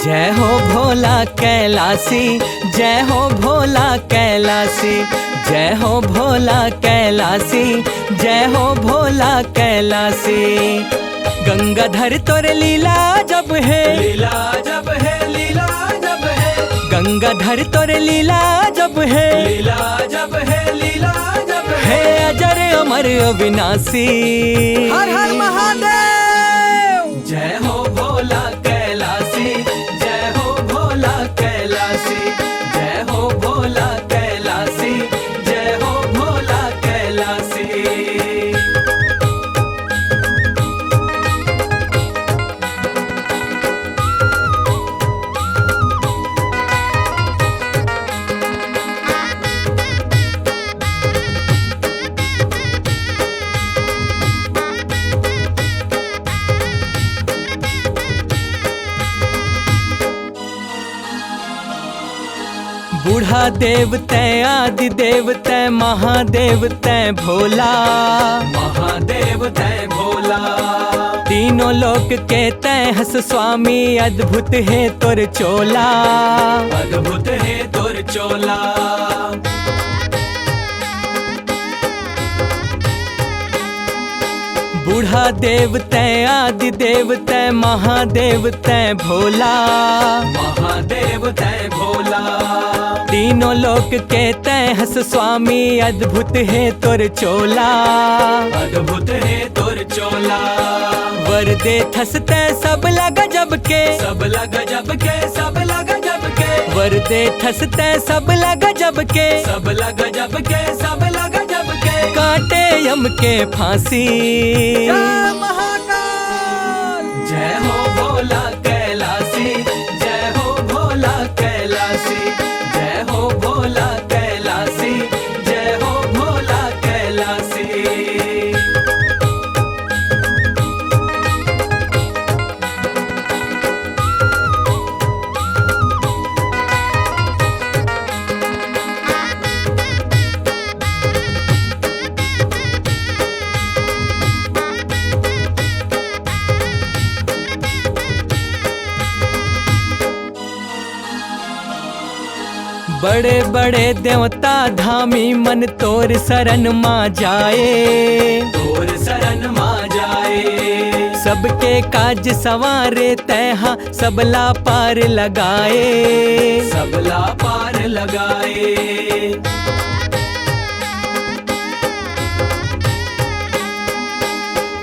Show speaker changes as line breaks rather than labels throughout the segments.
जय हो भोला कैलासी, जय हो भोला कैलासी, जय हो भोला कैलासी, जय हो भोला कैलासी। गंगाधर तोर लीला जब है,
लीला जब है, लीला जब है,
गंगाधर तोर लीला जब है,
लीला जब है, लीला जब
है अजर अमर अविनाशी।
हर हर महादेव।
जय हो भोला कैलासी, जय हो भोला कैलासी, जय हो भोला कैलासी, जय हो भोला कैलासी।
बूढ़ा देव तय आदि देव तय महादेव तय भोला,
महादेव तय भोला,
तीनों लोक के तय हस स्वामी, अद्भुत है तोर चोला,
अद्भुत है तोर चोला।
बूढ़ा देव तय आदि देव तय महादेव तय भोला,
महादेव तय भोला,
तीनों लोक के तय हस स्वामी, अद्भुत है तोर चोला,
अद्भुत है तोर चोला।
वर दे थस तय सब लगा जब के,
सब लगा जब के, सब लगा जब के,
वर दे थस तय सब लगा जब के,
सब लगा जब के, सब लगा जब के।
काटे यम के फांसी।
जय महाकाल।
जय हो भोला कैलासी, जय हो भोला कैलासी, जय हो भोला कैलासी, जय हो भोला कैलासी।
बड़े बड़े देवता धामी मन तोर शरण माँ जाए,
तोर शरण माँ जाए,
सबके काज सवारे तैहा सबला पार लगाए,
सबला पार लगाए।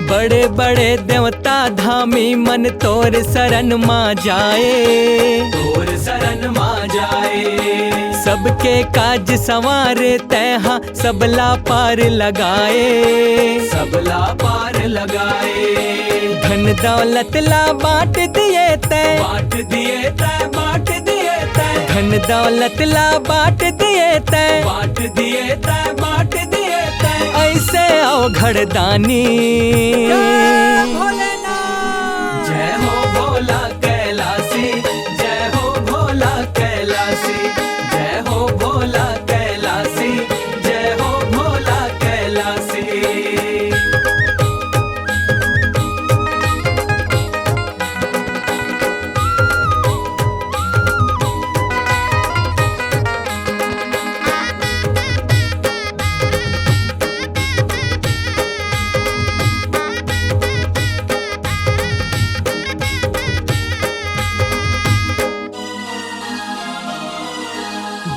बड़े बड़े देवता धामी मन तोर शरण माँ जाए,
तोर शरण माँ जाए,
सबके काज सवारे तैहा सबला पार लगाए,
सबला पार लगाए।
धन दौलत ला बांट दिए तय,
बांट दिए तय, बांट दिए तय,
धन दौलत ला बांट दिए तय,
बांट दिए तय, बांट दिए तय।
ऐसे अवघड़ दानी।
जय भोलेनाथ।
जय हो भोला कैलासी, जय हो भोला कैलासी, जय हो भोला कैलासी, जय हो भोला कैलासी।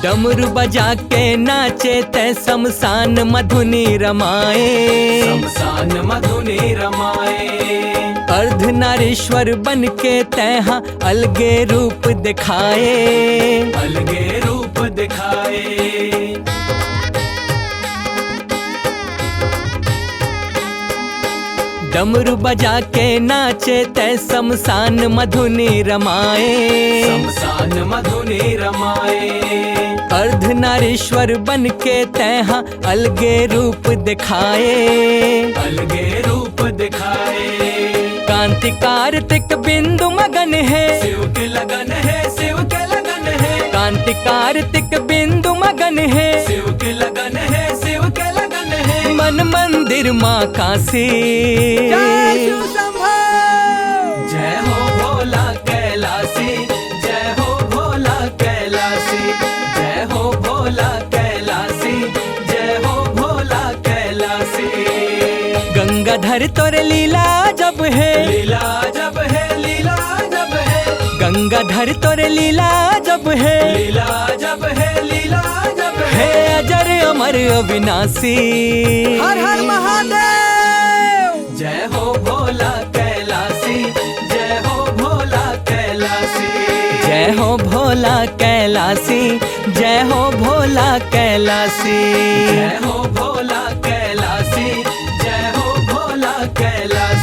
डमरू बजा के नाचे तय शमशान मधुनी रमाए,
शमशान मधुनी रमाए,
अर्धनारीश्वर बन के तैहा अलगे रूप दिखाए,
अलगे रूप दिखाए।
डमरू बजा के नाचे तय शमशान मधुनी रमाए,
शमशान मधुनी रमाए,
अर्धनारीश्वर बन के तैहा अलगे रूप दिखाए,
अलगे रूप दिखाए।
कांति कार्तिक बिंदु मगन है,
शिव के लगन है, शिव के लगन है,
कांति कार्तिक बिंदु मगन है,
शिव के लगन है, शिव के लगन है।
मन मंदिर माँ काशी।
जय शिव शंभो।
जय हो भोला कैलासी,
तोरे लीला जब है,
लीला जब है, लीला जब है,
गंगाधर तोरे लीला जब है,
लीला जब है, लीला जब है।
हे अजर अमर अविनाशी।
हर हर महादेव।
जय हो भोला कैलासी, जय हो भोला कैलासी।
जय हो भोला कैलासी, जय हो भोला कैलासी।
जय हो भोला कैलासी, जय हो भोला कैलासी।